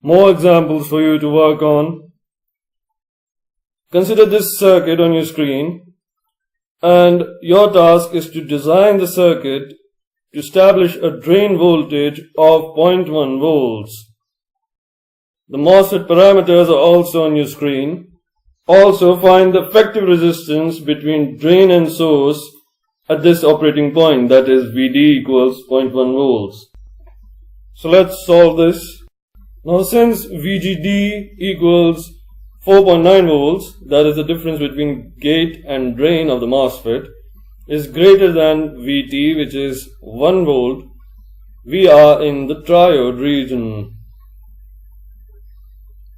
more examples for you to work on. Consider this circuit on your screen, and your task is to design the circuit to establish a drain voltage of 0.1 volts. The MOSFET parameters are also on your screen. Also find the effective resistance between drain and source at this operating point, that is VD equals 0.1 volts. So let's solve this. Now since VGD equals 4.9 volts, that is the difference between gate and drain of the MOSFET, is greater than VT, which is 1 volt, we are in the triode region.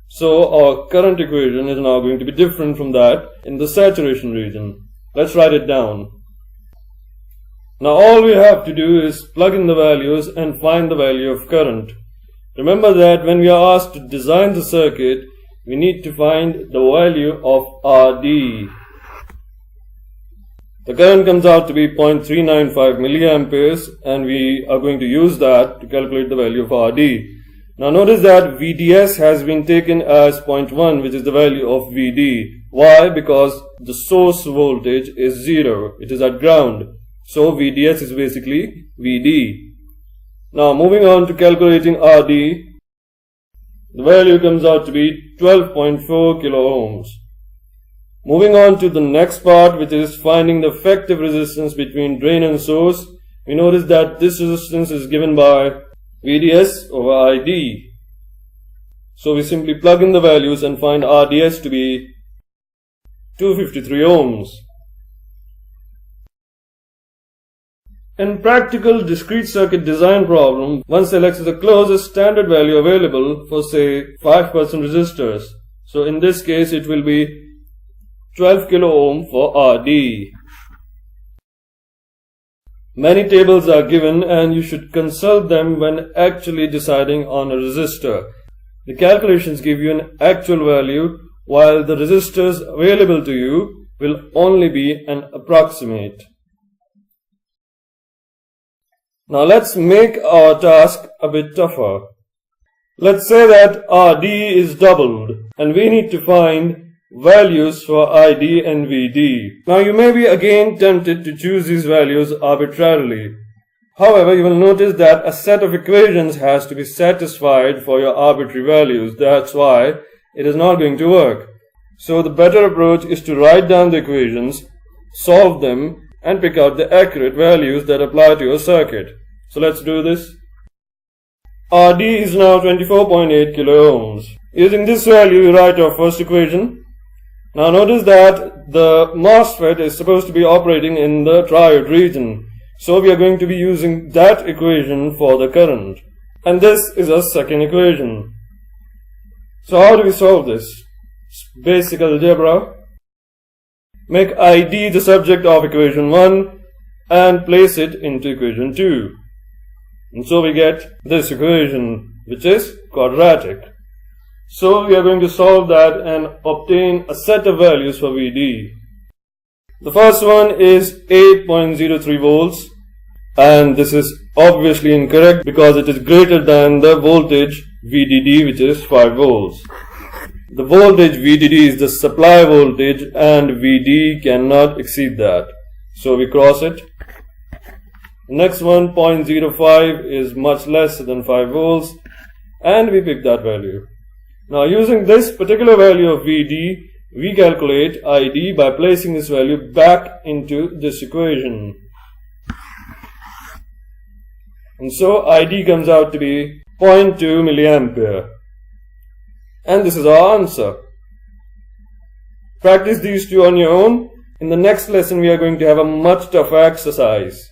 So our current equation is now going to be different from that in the saturation region. Let's write it down. Now all we have to do is plug in the values and find the value of current. Remember that when we are asked to design the circuit, we need to find the value of RD. The current comes out to be 0.395 milliamperes, and we are going to use that to calculate the value of RD. Now notice that VDS has been taken as 0.1, which is the value of VD. Why? Because the source voltage is 0. It is at ground. So VDS is basically VD. Now moving on to calculating RD, the value comes out to be 12.4 kilo ohms. Moving on to the next part, which is finding the effective resistance between drain and source, we notice that this resistance is given by VDS over ID. So we simply plug in the values and find RDS to be 253 ohms. In practical discrete circuit design problem, one selects the closest standard value available for say 5% resistors. So in this case it will be 12 kilo ohm for RD. Many tables are given and you should consult them when actually deciding on a resistor. The calculations give you an actual value, while the resistors available to you will only be an approximate. Now let's make our task a bit tougher. Let's say that RD is doubled and we need to find values for ID and VD. Now you may be again tempted to choose these values arbitrarily. However, you will notice that a set of equations has to be satisfied for your arbitrary values. That's why it is not going to work. So the better approach is to write down the equations, solve them, and pick out the accurate values that apply to your circuit. So let's do this. RD is now 24.8 kilo ohms. Using this value, we write our first equation. Now notice that the MOSFET is supposed to be operating in the triode region. So we are going to be using that equation for the current. And this is our second equation. So how do we solve this? Basic algebra. Make ID the subject of equation 1 and place it into equation 2. And so we get this equation, which is quadratic. So we are going to solve that and obtain a set of values for VD. The first one is 8.03 volts, and this is obviously incorrect because it is greater than the voltage VDD, which is 5 volts. The voltage VDD is the supply voltage and VD cannot exceed that. So we cross it. The next one, 0.05, is much less than 5 volts, and we pick that value. Now using this particular value of VD, we calculate ID by placing this value back into this equation. And so ID comes out to be 0.2 milliampere. And this is our answer. Practice these two on your own. In the next lesson, we are going to have a much tougher exercise.